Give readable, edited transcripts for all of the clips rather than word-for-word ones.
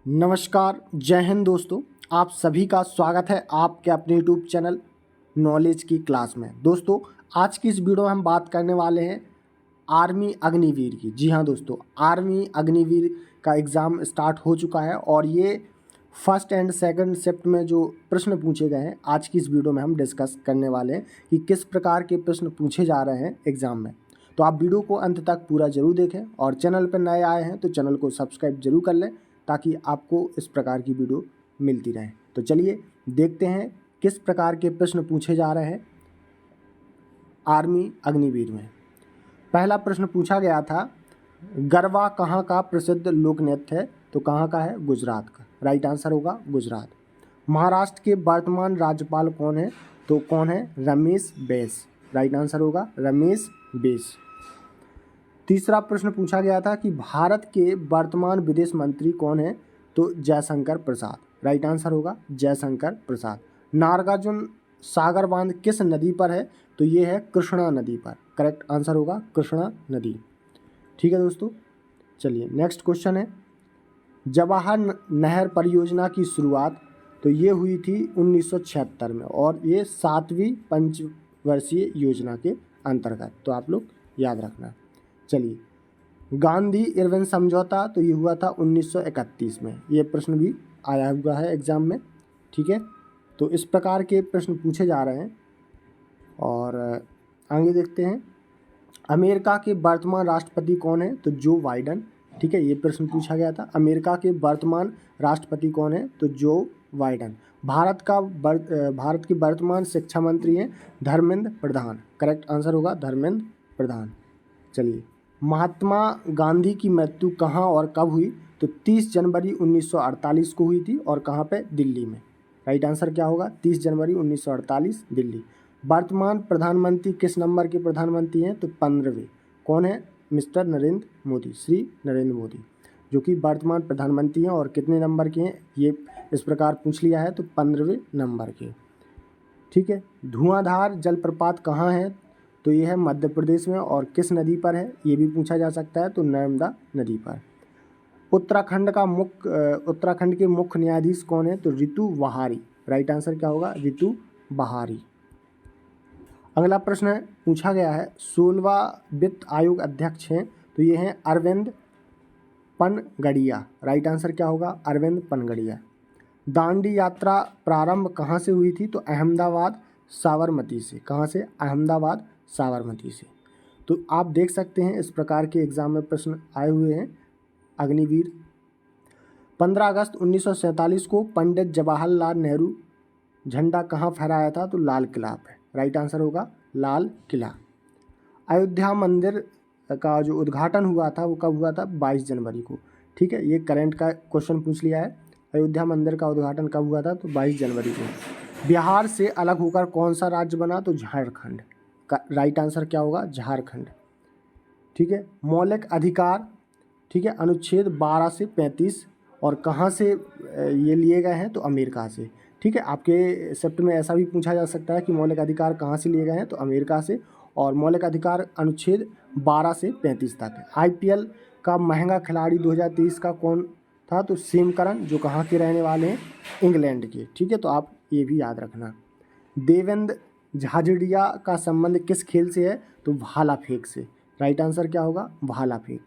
नमस्कार, जय हिंद दोस्तों। आप सभी का स्वागत है आपके अपने यूट्यूब चैनल नॉलेज की क्लास में। दोस्तों, आज की इस वीडियो में हम बात करने वाले हैं आर्मी अग्निवीर की। जी हाँ दोस्तों, आर्मी अग्निवीर का एग्ज़ाम स्टार्ट हो चुका है और ये फर्स्ट एंड सेकंड शिफ्ट में जो प्रश्न पूछे गए हैं आज की इस वीडियो में हम डिस्कस करने वाले हैं कि किस प्रकार के प्रश्न पूछे जा रहे हैं एग्ज़ाम में। तो आप वीडियो को अंत तक पूरा जरूर देखें और चैनल पर नए आए हैं तो चैनल को सब्सक्राइब जरूर कर लें ताकि आपको इस प्रकार की वीडियो मिलती रहे। तो चलिए देखते हैं किस प्रकार के प्रश्न पूछे जा रहे हैं आर्मी अग्निवीर में। पहला प्रश्न पूछा गया था, गरबा कहाँ का प्रसिद्ध लोक नृत्य है? तो कहाँ का है? गुजरात का। राइट आंसर होगा गुजरात। महाराष्ट्र के वर्तमान राज्यपाल कौन है? तो कौन है? रमेश बैस। राइट आंसर होगा रमेश बैस। तीसरा प्रश्न पूछा गया था कि भारत के वर्तमान विदेश मंत्री कौन है? तो जयशंकर प्रसाद। राइट आंसर होगा जयशंकर प्रसाद। नागार्जुन सागर बांध किस नदी पर है? तो ये है कृष्णा नदी पर। करेक्ट आंसर होगा कृष्णा नदी। ठीक है दोस्तों, चलिए नेक्स्ट क्वेश्चन है, जवाहर नहर परियोजना की शुरुआत तो ये हुई थी 1976 में और ये 7वीं पंचवर्षीय योजना के अंतर्गत, तो आप लोग याद रखना। चलिए, गांधी इरविन समझौता तो ये हुआ था 1931 में। ये प्रश्न भी आया हुआ है एग्ज़ाम में। ठीक है, तो इस प्रकार के प्रश्न पूछे जा रहे हैं और आगे देखते हैं, अमेरिका के वर्तमान राष्ट्रपति कौन है? तो जो बाइडन। ठीक है, ये प्रश्न पूछा गया था, अमेरिका के वर्तमान राष्ट्रपति कौन है? तो जो बाइडन। भारत के वर्तमान शिक्षा मंत्री हैं धर्मेंद्र प्रधान। करेक्ट आंसर होगा धर्मेंद्र प्रधान। चलिए, महात्मा गांधी की मृत्यु कहाँ और कब हुई? तो 30 जनवरी 1948 को हुई थी और कहाँ पे? दिल्ली में। राइट आंसर क्या होगा? 30 जनवरी 1948 दिल्ली। वर्तमान प्रधानमंत्री किस नंबर के प्रधानमंत्री हैं? तो 15वें। कौन है? मिस्टर नरेंद्र मोदी, श्री नरेंद्र मोदी, जो कि वर्तमान प्रधानमंत्री हैं और कितने नंबर के हैं ये इस प्रकार पूछ लिया है, तो 15वें नंबर के। ठीक है, धुआंधार जलप्रपात कहाँ है? तो ये है मध्य प्रदेश में और किस नदी पर है ये भी पूछा जा सकता है, तो नर्मदा नदी पर। उत्तराखंड के मुख्य न्यायाधीश कौन है? तो ऋतु बहारी। राइट आंसर क्या होगा? ऋतु बहारी। अगला प्रश्न है, पूछा गया है 16वां वित्त आयोग अध्यक्ष हैं तो ये हैं अरविंद पनगड़िया। राइट आंसर क्या होगा? अरविंद पनगड़िया। दांडी यात्रा प्रारंभ कहाँ से हुई थी? तो अहमदाबाद साबरमती से। कहाँ से? अहमदाबाद साबरमती से। तो आप देख सकते हैं इस प्रकार के एग्जाम में प्रश्न आए हुए हैं अग्निवीर। 15 अगस्त 1947 को पंडित जवाहरलाल नेहरू झंडा कहाँ फहराया था? तो लाल किला पे। राइट आंसर होगा लाल किला। अयोध्या मंदिर का जो उद्घाटन हुआ था वो कब हुआ था? 22 जनवरी को। ठीक है, ये करंट का क्वेश्चन पूछ लिया है। अयोध्या मंदिर का उद्घाटन कब हुआ था? तो 22 जनवरी को। बिहार से अलग होकर कौन सा राज्य बना? तो झारखंड का। राइट आंसर क्या होगा? झारखंड। ठीक है, मौलिक अधिकार, ठीक है, अनुच्छेद 12 से 35 और कहाँ से ये लिए गए हैं? तो अमेरिका से। ठीक है, आपके शिफ्ट में ऐसा भी पूछा जा सकता है कि मौलिक अधिकार कहाँ से लिए गए हैं? तो अमेरिका से। और मौलिक अधिकार अनुच्छेद 12 से 35 तक है। आईपीएल का महंगा खिलाड़ी 2023 का कौन था? तो सेम करन, जो कहाँ के रहने वाले हैं? इंग्लैंड के। ठीक है, तो आप ये भी याद रखना। देवेंद्र झाझड़िया का संबंध किस खेल से है? तो भाला फेंक से। राइट आंसर क्या होगा? भाला फेंक।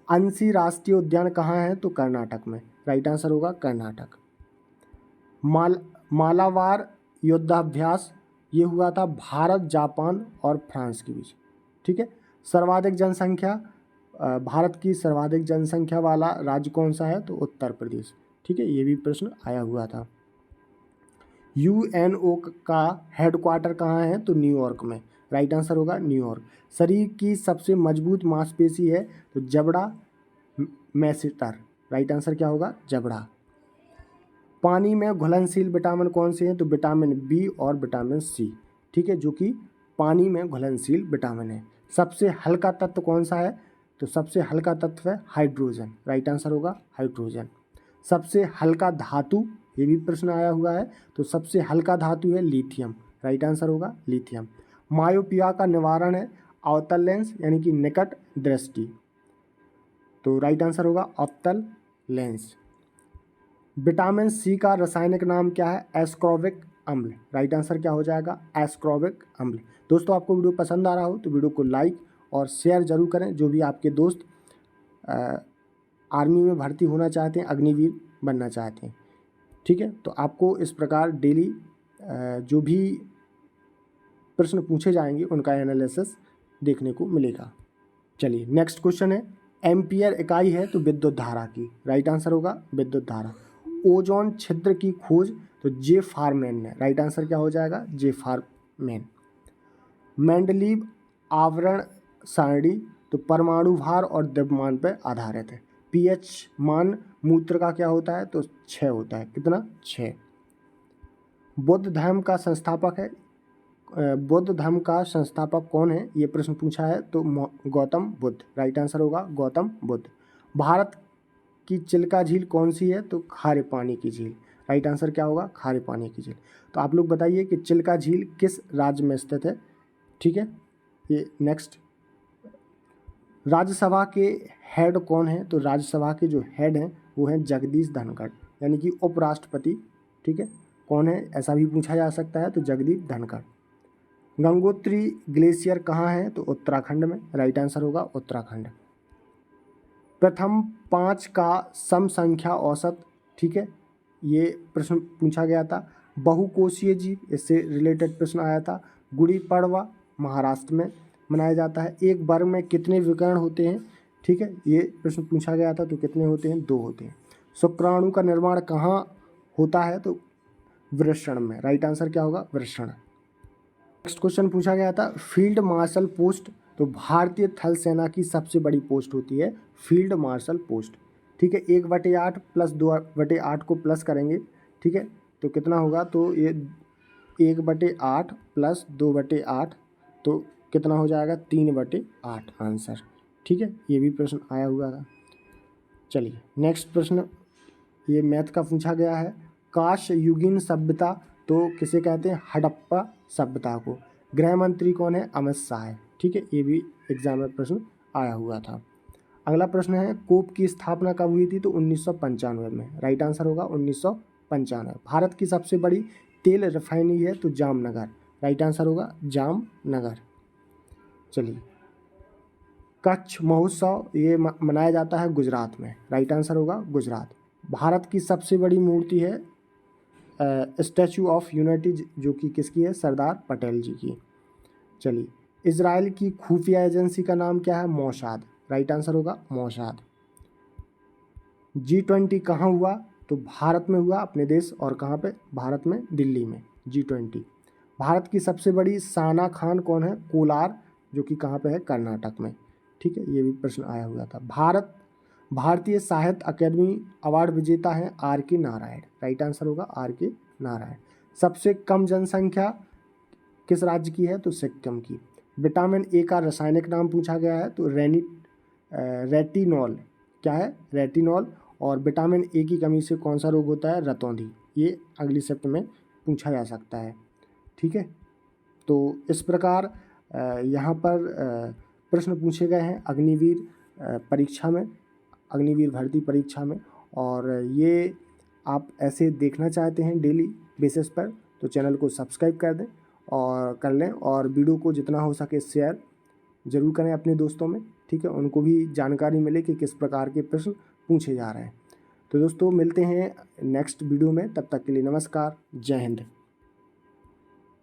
अंशी राष्ट्रीय उद्यान कहाँ है? तो कर्नाटक में। राइट आंसर होगा कर्नाटक। मालाबार युद्धाभ्यास ये हुआ था भारत, जापान और फ्रांस के बीच। ठीक है, सर्वाधिक जनसंख्या, भारत की सर्वाधिक जनसंख्या वाला राज्य कौन सा है? तो उत्तर प्रदेश। ठीक है, ये भी प्रश्न आया हुआ था। यूएनओ का हेडक्वार्टर कहाँ है? तो न्यूयॉर्क में। राइट आंसर होगा न्यूयॉर्क। शरीर की सबसे मजबूत मांसपेशी है? तो जबड़ा मैसेटर। राइट आंसर क्या होगा? जबड़ा। पानी में घुलनशील विटामिन कौन से हैं? तो विटामिन बी और विटामिन सी। ठीक है, जो कि पानी में घुलनशील विटामिन है। सबसे हल्का तत्व कौन सा है? तो सबसे हल्का तत्व है हाइड्रोजन। राइट आंसर होगा हाइड्रोजन। सबसे हल्का धातु, ये भी प्रश्न आया हुआ है, तो सबसे हल्का धातु है लिथियम। राइट आंसर होगा लिथियम। मायोपिया का निवारण है अवतल लेंस यानी कि निकट दृष्टि, तो राइट आंसर होगा अवतल लेंस। विटामिन सी का रासायनिक नाम क्या है? एस्कॉर्बिक अम्ल। राइट आंसर क्या हो जाएगा? एस्कॉर्बिक अम्ल। दोस्तों आपको वीडियो पसंद आ रहा हो तो वीडियो को लाइक और शेयर जरूर करें। जो भी आपके दोस्त आर्मी में भर्ती होना चाहते हैं, अग्निवीर बनना चाहते हैं, ठीक है, तो आपको इस प्रकार डेली जो भी प्रश्न पूछे जाएंगे उनका एनालिसिस देखने को मिलेगा। चलिए नेक्स्ट क्वेश्चन है, एम्पियर इकाई है तो विद्युत धारा की। राइट आंसर होगा विद्युत धारा। ओजोन छिद्र की खोज तो जे फारमैन ने। राइट आंसर क्या हो जाएगा? जे फारमैन। मेंडलीव आवरण सारणी तो परमाणु भार और द्रव्यमान पर आधारित है। पीएच मान मूत्र का क्या होता है? तो 6 होता है। कितना? 6। बौद्ध धर्म का संस्थापक है, बौद्ध धर्म का संस्थापक कौन है? ये प्रश्न पूछा है तो गौतम बुद्ध। राइट आंसर होगा गौतम बुद्ध। भारत की चिल्का झील कौन सी है? तो खारे पानी की झील। राइट आंसर क्या होगा? खारे पानी की झील। तो आप लोग बताइए कि चिल्का झील किस राज्य में स्थित है? ठीक है, ये नेक्स्ट। राज्यसभा के हेड कौन है? तो राज्यसभा के जो हेड हैं वो हैं जगदीश धनखड़, यानी कि उपराष्ट्रपति। ठीक है, कौन है ऐसा भी पूछा जा सकता है, तो जगदीप धनखड़। गंगोत्री ग्लेशियर कहाँ है? तो उत्तराखंड में। राइट आंसर होगा उत्तराखंड। प्रथम 5 का सम संख्या औसत, ठीक है, ये प्रश्न पूछा गया था। बहुकोषीय जीव, इससे रिलेटेड प्रश्न आया था। गुड़ी पड़वा महाराष्ट्र में मनाया जाता है। एक वर्ग में कितने विकर्ण होते हैं? ठीक है, ये प्रश्न पूछा गया था, तो कितने होते हैं? 2 होते हैं। शुक्राणु का निर्माण कहाँ होता है? तो वृषण में। राइट आंसर क्या होगा? वृषण। नेक्स्ट क्वेश्चन पूछा गया था, फील्ड मार्शल पोस्ट तो भारतीय थल सेना की सबसे बड़ी पोस्ट होती है फील्ड मार्शल पोस्ट। ठीक है, 1/8 प्लस 2/8 को प्लस करेंगे, ठीक है, तो कितना होगा? तो ये 1/8 प्लस 2/8 तो कितना हो जाएगा? 3/8 आंसर। ठीक है, ये भी प्रश्न आया हुआ था। चलिए नेक्स्ट प्रश्न, ये मैथ का पूछा गया है। काश युगीन सभ्यता तो किसे कहते हैं? हड़प्पा सभ्यता को। गृह मंत्री कौन है? अमित शाह है। ठीक है, ये भी एग्जाम में प्रश्न आया हुआ था। अगला प्रश्न है, कोप की स्थापना कब हुई थी? तो 1995 में। राइट आंसर होगा 1995। भारत की सबसे बड़ी तेल रिफाइनरी है तो जामनगर। राइट आंसर होगा जामनगर। चलिए, कच्छ महोत्सव ये मनाया जाता है गुजरात में। राइट आंसर होगा गुजरात। भारत की सबसे बड़ी मूर्ति है स्टैचू ऑफ यूनिटी, जो कि किसकी है? सरदार पटेल जी की। चलिए, इजराइल की खुफिया एजेंसी का नाम क्या है? मोसाद। राइट आंसर होगा मोसाद। G20 कहाँ हुआ? तो भारत में हुआ, अपने देश, और कहाँ पे? भारत में, दिल्ली में G20। भारत की सबसे बड़ी साना खान कौन है? कोलार, जो कि कहाँ पे है? कर्नाटक में। ठीक है, ये भी प्रश्न आया हुआ था। भारतीय साहित्य अकादमी अवार्ड विजेता है R.K. नारायण। राइट आंसर होगा R.K. नारायण। सबसे कम जनसंख्या किस राज्य की है? तो सिक्किम की। विटामिन ए का रासायनिक नाम पूछा गया है तो रेटिनॉल। क्या है? रेटिनॉल। और विटामिन ए की कमी से कौन सा रोग होता है? रतौंधी। ये अगली शिफ्ट में पूछा जा सकता है। ठीक है, तो इस प्रकार यहाँ पर प्रश्न पूछे गए हैं अग्निवीर परीक्षा में, अग्निवीर भर्ती परीक्षा में। और ये आप ऐसे देखना चाहते हैं डेली बेसिस पर तो चैनल को सब्सक्राइब कर दें और कर लें, और वीडियो को जितना हो सके शेयर ज़रूर करें अपने दोस्तों में। ठीक है, उनको भी जानकारी मिले कि किस प्रकार के प्रश्न पूछे जा रहे हैं। तो दोस्तों मिलते हैं नेक्स्ट वीडियो में, तब तक के लिए नमस्कार, जय हिंद।